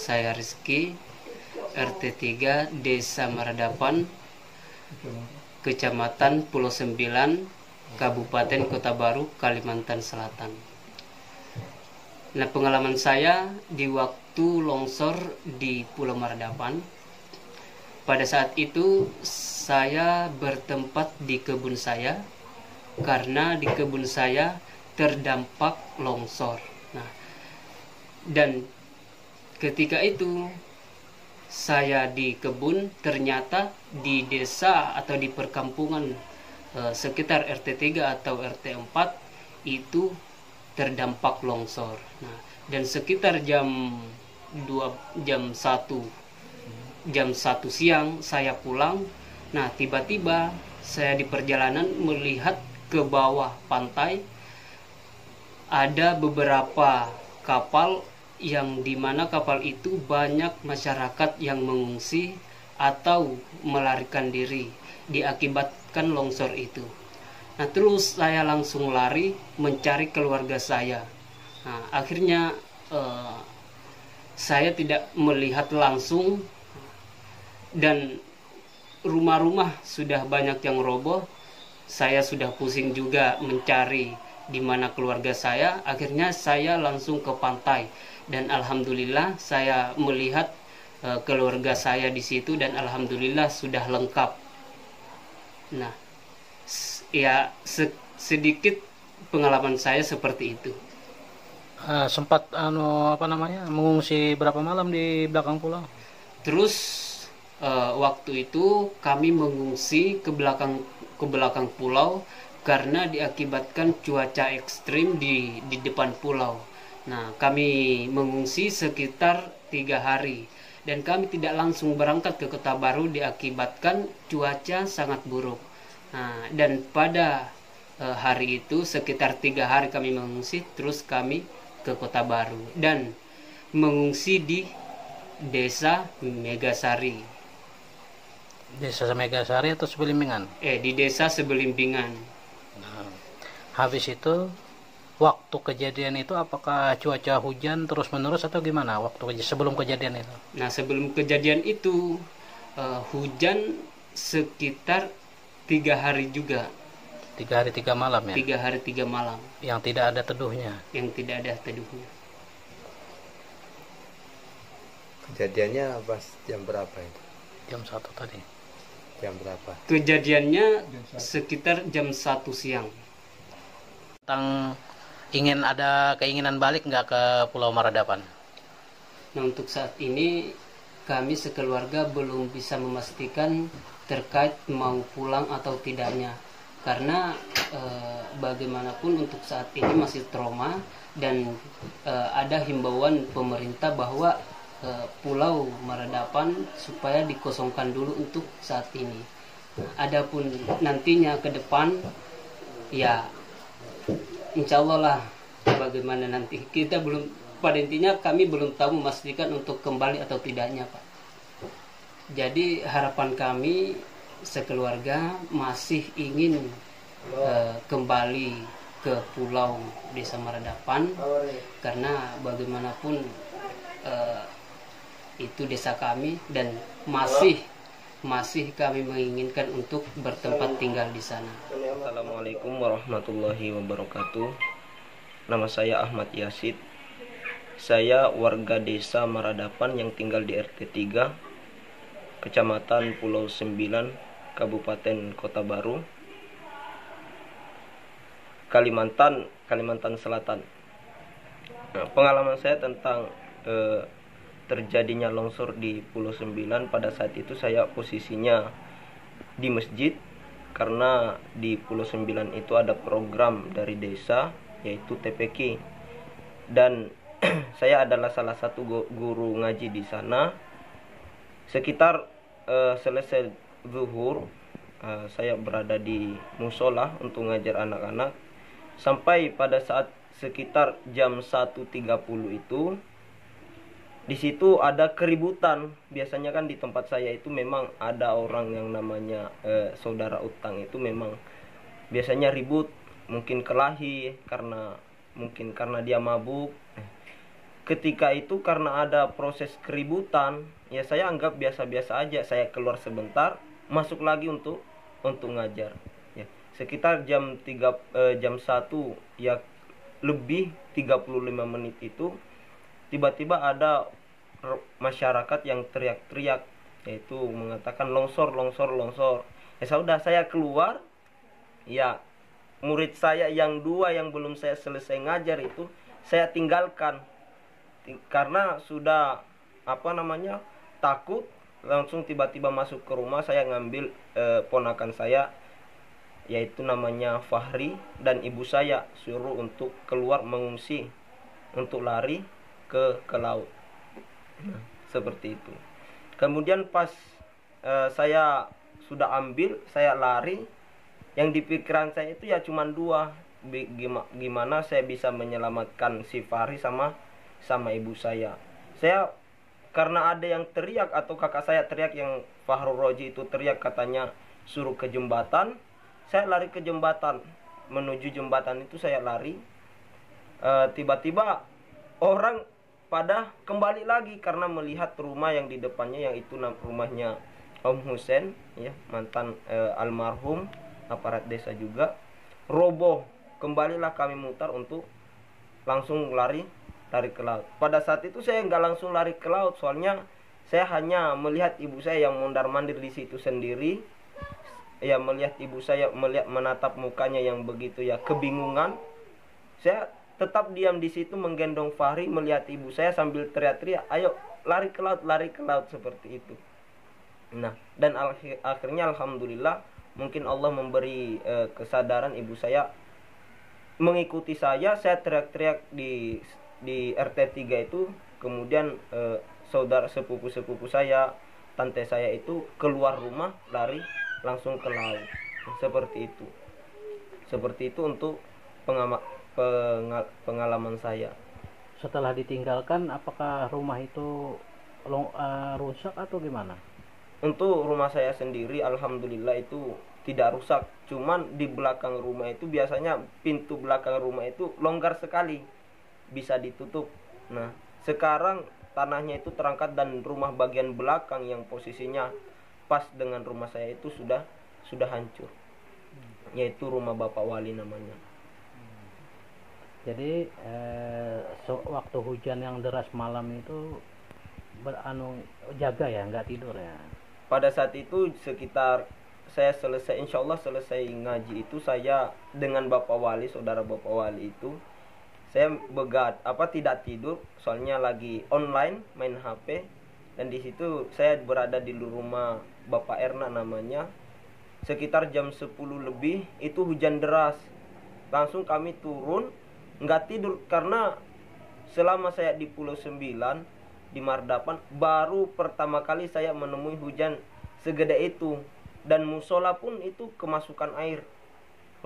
saya Rizky, RT 3 Desa Maradapan, Kecamatan Pulau Sembilan, Kabupaten Kota Baru, Kalimantan Selatan. Nah, pengalaman saya di waktu longsor di Pulau Maradapan, pada saat itu saya bertempat di kebun saya karena di kebun saya terdampak longsor. Nah, dan ketika itu saya di kebun, ternyata di desa atau di perkampungan sekitar RT 3 atau RT 4 itu terdampak longsor. Nah, dan sekitar jam 1 siang saya pulang. Nah, tiba-tiba saya di perjalanan melihat ke bawah pantai ada beberapa kapal, yang dimana kapal itu banyak masyarakat yang mengungsi atau melarikan diri diakibatkan longsor itu. Nah, terus saya langsung lari mencari keluarga saya. Nah, akhirnya saya tidak melihat langsung, dan rumah-rumah sudah banyak yang roboh. Saya sudah pusing juga mencari di mana keluarga saya. Akhirnya saya langsung ke pantai, dan alhamdulillah saya melihat keluarga saya di situ, dan alhamdulillah sudah lengkap. Nah, ya sedikit pengalaman saya seperti itu. Sempat mengungsi berapa malam di belakang pulau? Terus waktu itu kami mengungsi ke belakang pulau karena diakibatkan cuaca ekstrim di depan pulau. Nah, kami mengungsi sekitar 3 hari, dan kami tidak langsung berangkat ke Kota Baru diakibatkan cuaca sangat buruk. Nah, dan pada hari itu sekitar 3 hari kami mengungsi, terus kami ke Kota Baru dan mengungsi di Desa Megasari. Desa Megasari atau Sebelimbingan? Di Desa Sebelimbingan. Nah, habis itu waktu kejadian itu apakah cuaca hujan terus menerus atau gimana sebelum kejadian itu? Nah, sebelum kejadian itu hujan sekitar 3 hari juga. 3 hari 3 malam ya? 3 hari 3 malam. Yang tidak ada teduhnya? Yang tidak ada teduhnya. Kejadiannya pas jam berapa itu? Jam 1 tadi. Jam berapa? Kejadiannya sekitar jam 1 siang. Ada keinginan balik nggak ke Pulau Maradapan? Nah, untuk saat ini kami sekeluarga belum bisa memastikan terkait mau pulang atau tidaknya, karena bagaimanapun untuk saat ini masih trauma, dan ada himbauan pemerintah bahwa Pulau Maradapan supaya dikosongkan dulu untuk saat ini. Adapun nantinya ke depan, ya insya Allah lah bagaimana nanti, kita belum, pada intinya kami belum tahu memastikan untuk kembali atau tidaknya, Pak. Jadi harapan kami sekeluarga masih ingin kembali ke Pulau Desa Maradapan, karena bagaimanapun itu desa kami, dan masih kami menginginkan untuk bertempat tinggal di sana. Assalamualaikum warahmatullahi wabarakatuh. Nama saya Ahmad Yasid. Saya warga Desa Maradapan yang tinggal di RT 3, Kecamatan Pulau Sembilan, Kabupaten Kota Baru, Kalimantan Selatan. Nah, pengalaman saya tentang terjadinya longsor di Pulau Sembilan, pada saat itu saya posisinya di masjid, karena di Pulau Sembilan itu ada program dari desa yaitu TPQ, dan saya adalah salah satu guru ngaji di sana. Sekitar selesai zuhur, saya berada di musola untuk ngajar anak-anak, sampai pada saat sekitar jam 1.30 itu di situ ada keributan. Biasanya kan di tempat saya itu memang ada orang yang namanya saudara utang, itu memang biasanya ribut, mungkin kelahi karena dia mabuk. ketika itu karena ada proses keributan, ya saya anggap biasa-biasa aja. Saya keluar sebentar, masuk lagi untuk ngajar. Ya, sekitar jam 1 ya lebih 35 menit itu tiba-tiba ada masyarakat yang teriak-teriak, yaitu mengatakan longsor, longsor, longsor. Ya sudah, saya keluar. Ya, murid saya yang 2 yang belum saya selesai ngajar itu saya tinggalkan karena sudah takut. Langsung tiba-tiba masuk ke rumah, saya ngambil ponakan saya, yaitu namanya Fahri, dan ibu saya suruh untuk keluar mengungsi, untuk lari ke laut. Nah, seperti itu. Kemudian pas saya sudah ambil, saya lari, yang di pikiran saya itu ya cuma 2, gimana saya bisa menyelamatkan si Fahri sama ibu saya. Saya karena ada yang teriak, atau kakak saya teriak, yang Fahrul Roji itu teriak, katanya suruh ke jembatan. Saya lari ke jembatan, menuju jembatan itu saya lari. Tiba-tiba orang pada kembali lagi karena melihat rumah yang di depannya, yang itu rumahnya Om Husen, ya, mantan almarhum aparat desa juga, roboh. Kembalilah kami mutar untuk langsung lari ke laut. Pada saat itu saya nggak langsung lari ke laut, soalnya saya hanya melihat ibu saya yang mondar-mandir di situ sendiri. Ya, melihat ibu saya menatap mukanya yang begitu ya kebingungan. Saya tetap diam di situ menggendong Fahri, melihat ibu saya sambil teriak-teriak, ayo lari ke laut, seperti itu. Nah, dan akhirnya alhamdulillah, mungkin Allah memberi kesadaran ibu saya mengikuti saya teriak-teriak di RT 3 itu. Kemudian saudara sepupu saya, tante saya itu keluar rumah, lari langsung ke laut. Seperti itu untuk pengalaman saya. Setelah ditinggalkan, apakah rumah itu rusak atau gimana? Untuk rumah saya sendiri alhamdulillah itu tidak rusak. Cuman di belakang rumah itu biasanya pintu belakang rumah itu longgar sekali, bisa ditutup. Nah, sekarang tanahnya itu terangkat dan rumah bagian belakang yang posisinya pas dengan rumah saya itu sudah hancur. Yaitu rumah Bapak Wali namanya. Jadi waktu hujan yang deras malam itu jaga ya, nggak tidur ya? Pada saat itu sekitar saya selesai, insya Allah selesai ngaji itu, saya dengan Bapak Wali, saudara Bapak Wali itu, saya tidak tidur, soalnya lagi online main HP. Dan di situ saya berada di rumah Bapak Erna namanya. Sekitar jam 10 lebih itu hujan deras. Langsung kami turun, nggak tidur, karena selama saya di Pulau 9 di Mardapan baru pertama kali saya menemui hujan segede itu. Dan musola pun itu kemasukan air,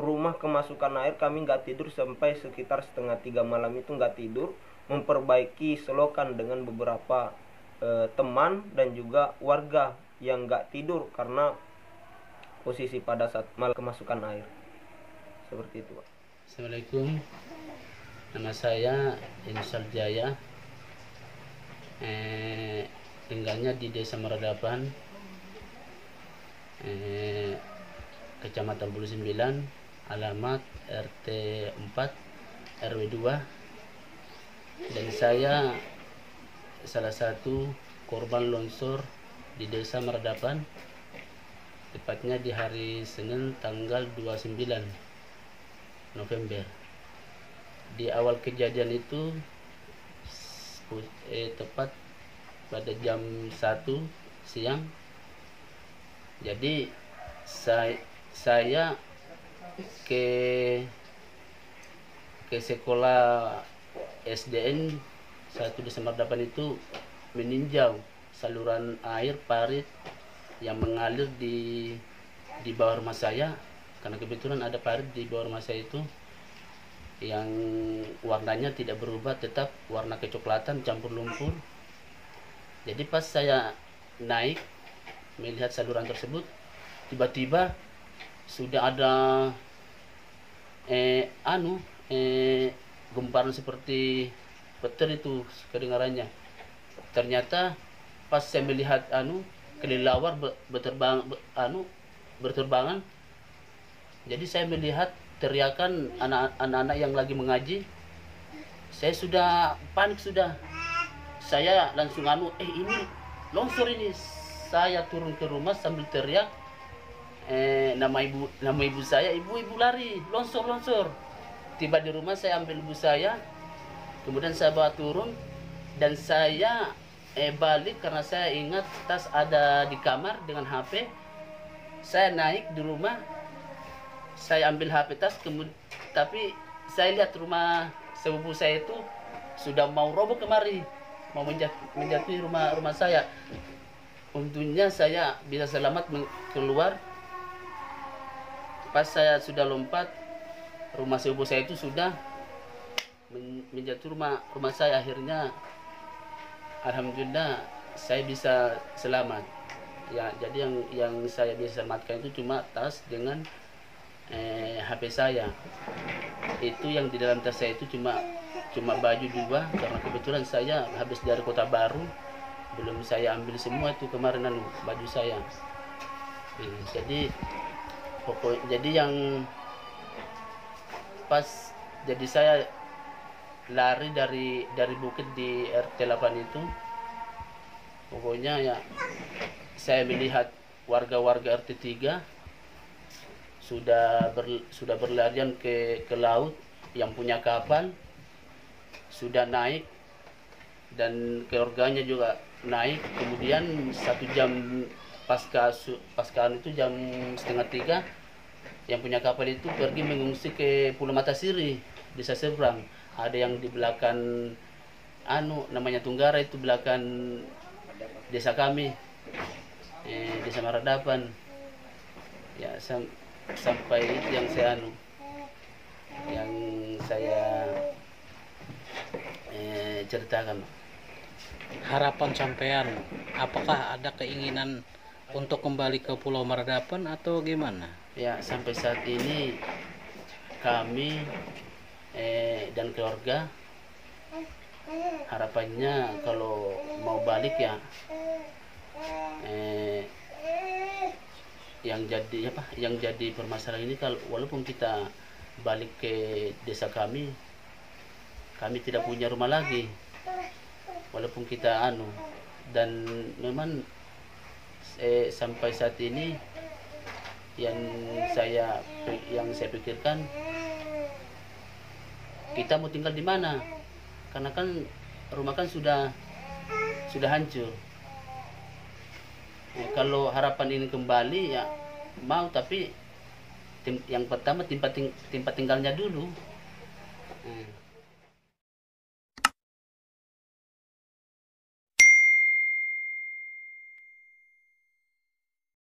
rumah kemasukan air. Kami nggak tidur sampai sekitar 2:30 malam itu nggak tidur, memperbaiki selokan dengan beberapa teman dan juga warga yang nggak tidur karena posisi pada saat malam kemasukan air. Seperti itu, Pak. Assalamualaikum, nama saya Insal Jaya, tinggalnya di Desa Maradapan, Kecamatan Bulu 9, alamat RT 4 RW 2. Dan saya salah satu korban longsor di Desa Maradapan, tepatnya di hari Senin tanggal 29 November. Di awal kejadian itu tepat pada jam 1 siang. Jadi saya ke sekolah SDN 1 Desa Mardapan itu meninjau saluran air parit yang mengalir di bawah rumah saya, karena kebetulan ada parit di bawah rumah saya itu yang warnanya tidak berubah, tetap warna kecoklatan campur lumpur. Jadi pas saya naik melihat saluran tersebut, tiba-tiba sudah ada gemparan seperti petir itu kedengarannya. Ternyata pas saya melihat kelelawar berterbangan, jadi saya melihat teriakan anak-anak yang lagi mengaji. Saya sudah panik sudah. Saya langsung ini longsor ini. Saya turun ke rumah sambil teriak nama ibu saya, ibu lari, longsor. Tiba di rumah saya ambil ibu saya, kemudian saya bawa turun dan saya balik karena saya ingat tas ada di kamar dengan HP. Saya naik di rumah, saya ambil HP tas, tapi saya lihat rumah sepupu saya itu sudah mau roboh kemari, mau menjatuhi rumah saya. Untungnya saya bisa selamat keluar. Pas saya sudah lompat, rumah sepupu saya itu sudah menjatuhi rumah saya. Akhirnya alhamdulillah saya bisa selamat. Ya, jadi yang saya bisa selamatkan itu cuma tas dengan HP saya. Itu yang di dalam tas saya itu cuma baju 2 karena kebetulan saya habis dari Kota Baru, belum saya ambil semua itu kemarin baju saya. Jadi yang pas jadi saya lari dari bukit di RT 8 itu, pokoknya ya saya melihat warga-warga RT 3 sudah berlarian ke laut, yang punya kapal sudah naik dan keluarganya juga naik. Kemudian 1 jam pasca itu jam 2:30 yang punya kapal itu pergi mengungsi ke Pulau Matasiri, desa seberang. Ada yang di belakang namanya Tunggara, itu belakang desa kami, desa Maradapan. Ya, sampai itu yang saya ceritakan. Harapan sampean, apakah ada keinginan untuk kembali ke Pulau Maradapan atau gimana? Ya, sampai saat ini kami dan keluarga harapannya kalau mau balik ya yang jadi permasalahan ini, kalau walaupun kita balik ke desa kami tidak punya rumah lagi, walaupun kita dan memang sampai saat ini yang saya pikirkan, kita mau tinggal di mana, karena kan rumah kan sudah hancur. Kalau harapan ini kembali ya mau, tapi yang pertama tempat tinggalnya dulu.